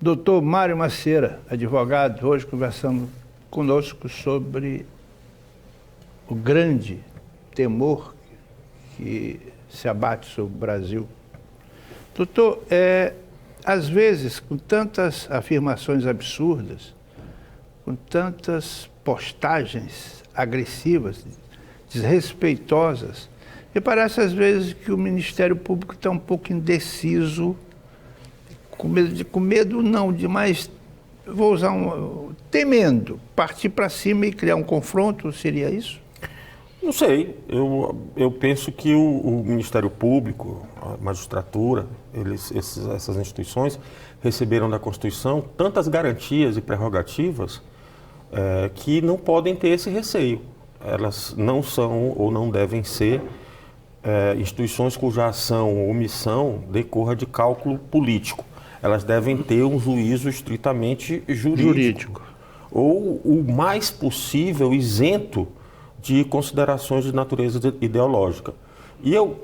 Doutor Mário Macieira, advogado, hoje conversando conosco sobre o grande temor que se abate sobre o Brasil. Doutor, às vezes, com tantas afirmações absurdas, com tantas postagens agressivas, desrespeitosas, me parece às vezes que o Ministério Público está um pouco indeciso, com medo não, de mais, vou usar temendo, partir para cima e criar um confronto, seria isso? Não sei, eu penso que o Ministério Público, a magistratura, essas instituições receberam da Constituição tantas garantias e prerrogativas que não podem ter esse receio. Elas não são ou não devem ser instituições cuja ação ou omissão decorra de cálculo político. Elas devem ter um juízo estritamente jurídico. Ou o mais possível isento de considerações de natureza ideológica. E eu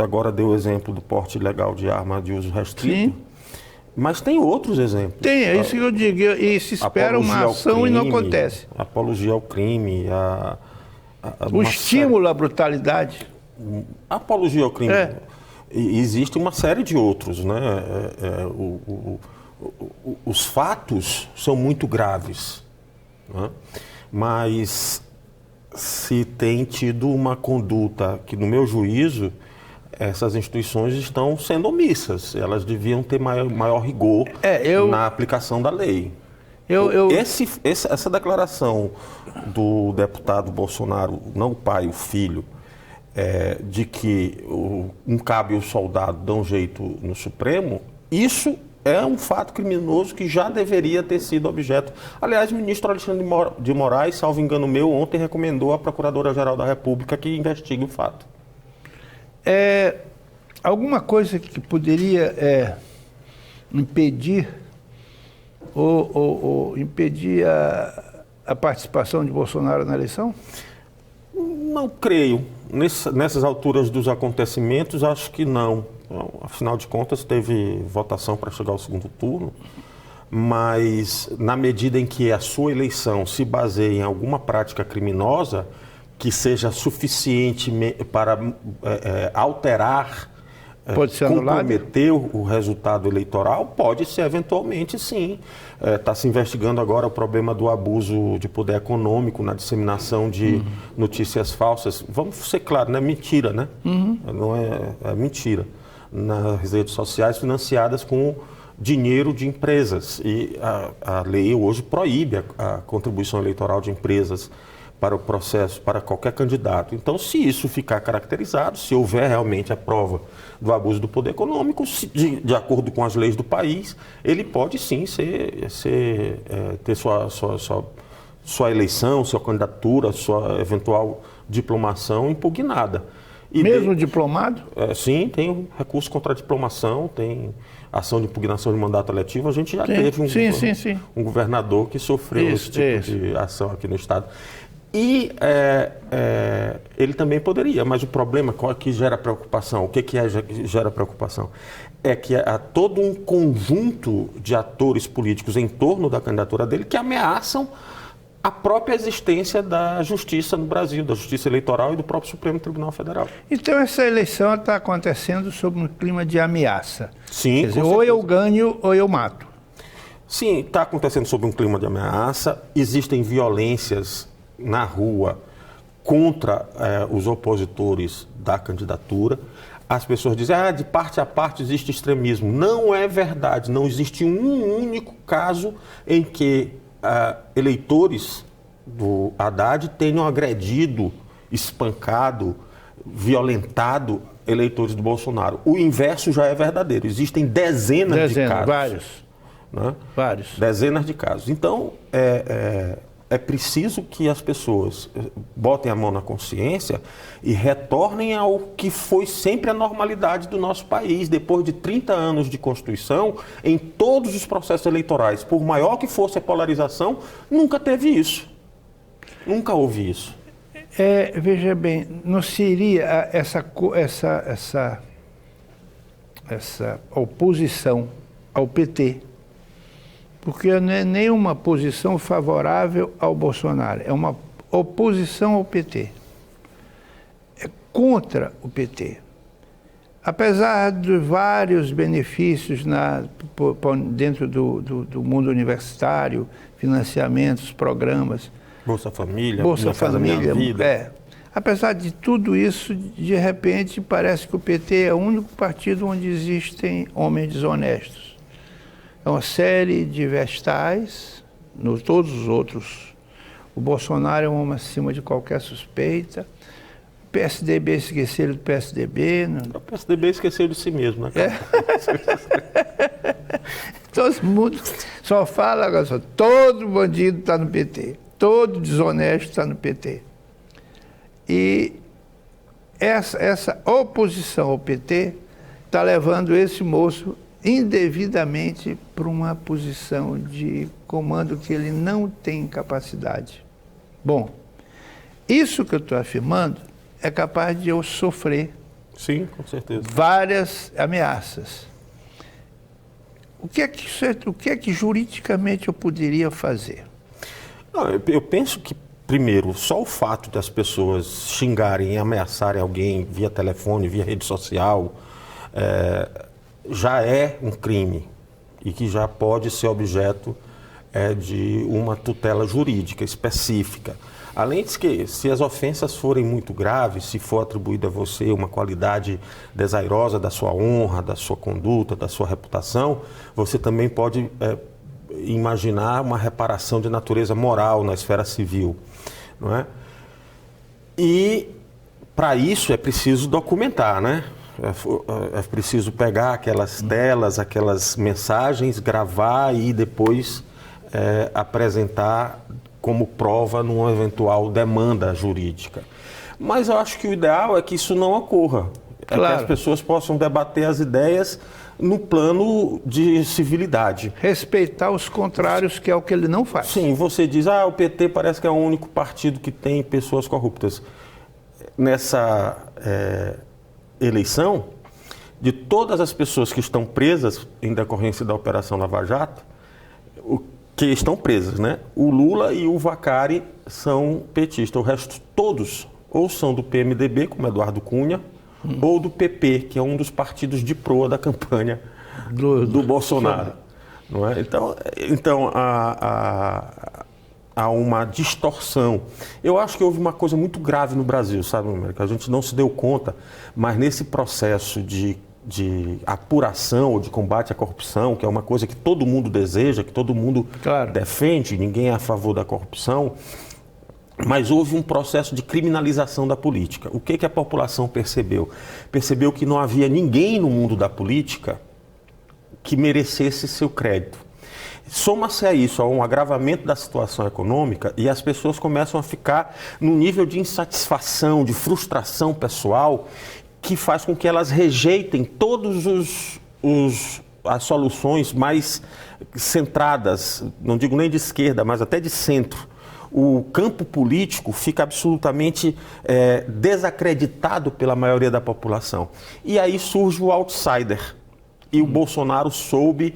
agora dei o exemplo do porte ilegal de arma de uso restrito, mas tem outros exemplos. Tem, é isso que eu digo, e se espera uma ação e não acontece. Apologia ao crime, o estímulo à brutalidade. Apologia ao crime. E existe uma série de outros, né? Os fatos são muito graves, né? Mas se tem tido uma conduta que, no meu juízo, essas instituições estão sendo omissas. Elas deviam ter maior rigor na aplicação da lei. Essa declaração do deputado Bolsonaro, não o pai, o filho, de que um cabo e o soldado dão jeito no Supremo, isso é um fato criminoso que já deveria ter sido objeto. Aliás, o ministro Alexandre de Moraes, salvo engano meu, ontem recomendou à Procuradora-Geral da República que investigue o fato. Alguma coisa que poderia impedir ou impedir a participação de Bolsonaro na eleição? Não creio. Nessas alturas dos acontecimentos, acho que não. Afinal de contas, teve votação para chegar ao segundo turno, mas na medida em que a sua eleição se baseia em alguma prática criminosa que seja suficiente para alterar, comprometer o resultado eleitoral, pode ser eventualmente, sim. Está se investigando agora o problema do abuso de poder econômico na disseminação de notícias falsas. Vamos ser claros, não é mentira, né? Não é mentira. Nas redes sociais financiadas com dinheiro de empresas. E a lei hoje proíbe a contribuição eleitoral de empresas para o processo, para qualquer candidato. Então, se isso ficar caracterizado, se houver realmente a prova do abuso do poder econômico, de acordo com as leis do país, ele pode sim ter sua eleição, sua candidatura, sua eventual diplomação impugnada. Mesmo diplomado? Sim, tem recurso contra a diplomação, tem ação de impugnação de mandato eletivo. A gente já teve um governador que sofreu esse tipo de ação aqui no estado. E ele também poderia, mas o problema que gera preocupação, o que gera preocupação? É que há todo um conjunto de atores políticos em torno da candidatura dele que ameaçam a própria existência da justiça no Brasil, da justiça eleitoral e do próprio Supremo Tribunal Federal. Então essa eleição está acontecendo sob um clima de ameaça. Sim, quer dizer, ou eu ganho ou eu mato. Sim, está acontecendo sob um clima de ameaça, existem violências na rua contra os opositores da candidatura. As pessoas dizem, de parte a parte existe extremismo. Não é verdade, não existe um único caso em que eleitores do Haddad tenham agredido, espancado, violentado eleitores do Bolsonaro. O inverso já é verdadeiro. Existem dezenas de casos. Vários. Dezenas de casos. Então, é preciso que as pessoas botem a mão na consciência e retornem ao que foi sempre a normalidade do nosso país. Depois de 30 anos de Constituição, em todos os processos eleitorais, por maior que fosse a polarização, nunca teve isso. Nunca ouvi isso. Veja bem, não seria essa oposição ao PT, porque não é nenhuma posição favorável ao Bolsonaro, é uma oposição ao PT, é contra o PT. Apesar de vários benefícios dentro do mundo universitário, financiamentos, programas, Bolsa Família, Bolsa Família, Minha Vida. Apesar de tudo isso, de repente parece que o PT é o único partido onde existem homens desonestos. É uma série de vestais, todos os outros. O Bolsonaro é um homem acima de qualquer suspeita. O PSDB esqueceram do PSDB. O PSDB esqueceu de si mesmo, né? Todo mundo só fala agora, todo bandido está no PT, todo desonesto está no PT. E essa oposição ao PT está levando esse moço indevidamente para uma posição de comando que ele não tem capacidade. Bom, isso que eu estou afirmando é capaz de eu sofrer. Sim, com certeza. Várias ameaças. O que é que juridicamente eu poderia fazer? Não, eu penso que, primeiro, só o fato das pessoas xingarem e ameaçarem alguém via telefone, via rede social, já é um crime e que já pode ser objeto de uma tutela jurídica específica. Além de que, se as ofensas forem muito graves, se for atribuída a você uma qualidade desairosa da sua honra, da sua conduta, da sua reputação, você também pode imaginar uma reparação de natureza moral na esfera civil, não é? E para isso é preciso documentar, né? É preciso pegar aquelas telas, aquelas mensagens, gravar e depois apresentar como prova numa eventual demanda jurídica. Mas eu acho que o ideal é que isso não ocorra. Claro. É que as pessoas possam debater as ideias no plano de civilidade. Respeitar os contrários, que é o que ele não faz. Sim, você diz, o PT parece que é o único partido que tem pessoas corruptas. Nessa eleição, de todas as pessoas que estão presas em decorrência da Operação Lava Jato, que estão presas, né? O Lula e o Vacari são petistas. O resto, todos, ou são do PMDB, como Eduardo Cunha, ou do PP, que é um dos partidos de proa da campanha do Bolsonaro. Não é? Então há uma distorção. Eu acho que houve uma coisa muito grave no Brasil, sabe, América? A gente não se deu conta, mas nesse processo de apuração ou de combate à corrupção, que é uma coisa que todo mundo deseja, que todo mundo defende, ninguém é a favor da corrupção, mas houve um processo de criminalização da política. O que a população percebeu? Percebeu que não havia ninguém no mundo da política que merecesse seu crédito. Soma-se a isso, a um agravamento da situação econômica, e as pessoas começam a ficar num nível de insatisfação, de frustração pessoal, que faz com que elas rejeitem todas as soluções mais centradas, não digo nem de esquerda, mas até de centro. O campo político fica absolutamente desacreditado pela maioria da população. E aí surge o outsider. E o Bolsonaro soube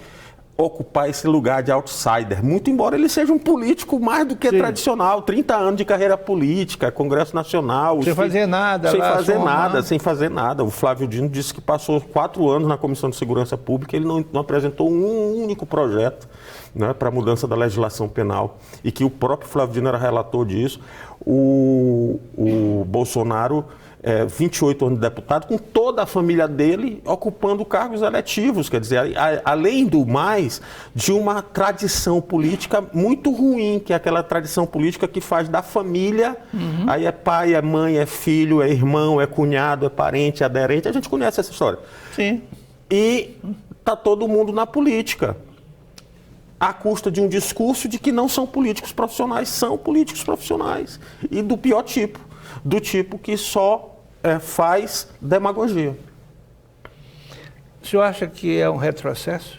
ocupar esse lugar de outsider, muito embora ele seja um político mais do que tradicional, 30 anos de carreira política, Congresso Nacional. Sem fazer nada. Sem fazer nada. O Flávio Dino disse que passou 4 anos na Comissão de Segurança Pública e ele não apresentou um único projeto, né, para a mudança da legislação penal, e que o próprio Flávio Dino era relator disso. O Bolsonaro, 28 anos de deputado, com toda a família dele ocupando cargos eletivos, quer dizer, além do mais, de uma tradição política muito ruim, que é aquela tradição política que faz da família, aí é pai, é mãe, é filho, é irmão, é cunhado, é parente, é aderente, a gente conhece essa história. Sim. E está todo mundo na política, à custa de um discurso de que não são políticos profissionais, são políticos profissionais, e do pior tipo, do tipo que só faz demagogia. O senhor acha que é um retrocesso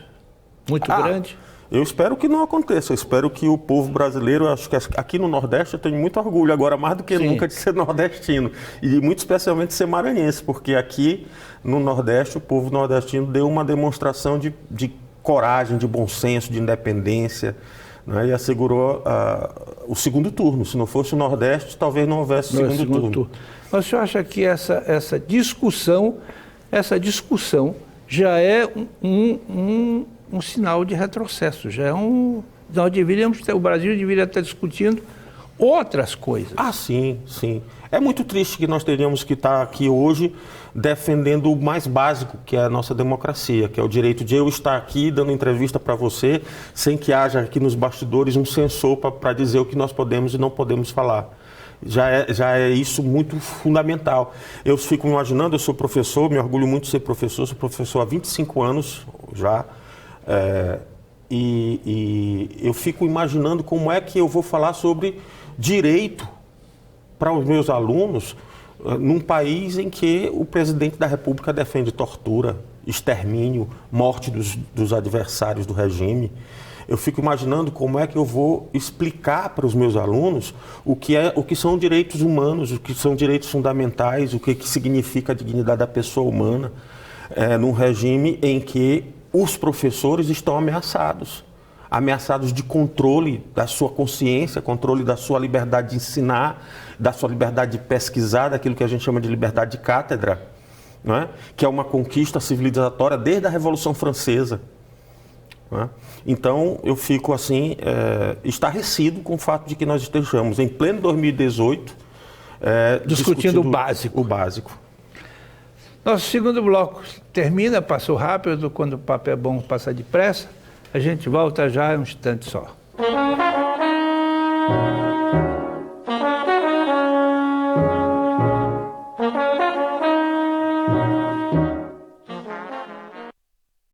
muito grande? Eu espero que não aconteça, eu espero que o povo brasileiro, acho que aqui no Nordeste eu tenho muito orgulho, agora mais do que nunca, de ser nordestino, e muito especialmente de ser maranhense, porque aqui no Nordeste o povo nordestino deu uma demonstração de coragem, de bom senso, de independência, né, e assegurou o segundo turno. Se não fosse o Nordeste, talvez não houvesse segundo turno. Mas o senhor acha que essa discussão já é um sinal de retrocesso, já é o Brasil deveria estar discutindo outras coisas. Ah, sim, sim. É muito triste que nós teríamos que estar aqui hoje defendendo o mais básico, que é a nossa democracia, que é o direito de eu estar aqui dando entrevista para você, sem que haja aqui nos bastidores um censor para dizer o que nós podemos e não podemos falar. Já é isso muito fundamental. Eu fico imaginando, eu sou professor, me orgulho muito de ser professor, sou professor há 25 anos já, e eu fico imaginando como é que eu vou falar sobre direito para os meus alunos num país em que o presidente da República defende tortura, extermínio, morte dos adversários do regime. Eu fico imaginando como é que eu vou explicar para os meus alunos o que são direitos humanos, o que são direitos fundamentais, o que significa a dignidade da pessoa humana, num regime em que os professores estão ameaçados de controle da sua consciência, controle da sua liberdade de ensinar, da sua liberdade de pesquisar, daquilo que a gente chama de liberdade de cátedra, não é? Que é uma conquista civilizatória desde a Revolução Francesa. Não é? Então, eu fico assim, estarrecido com o fato de que nós estejamos em pleno 2018 discutindo o básico. Nosso segundo bloco termina, passou rápido, quando o papo é bom passa depressa. A gente volta já em um instante só.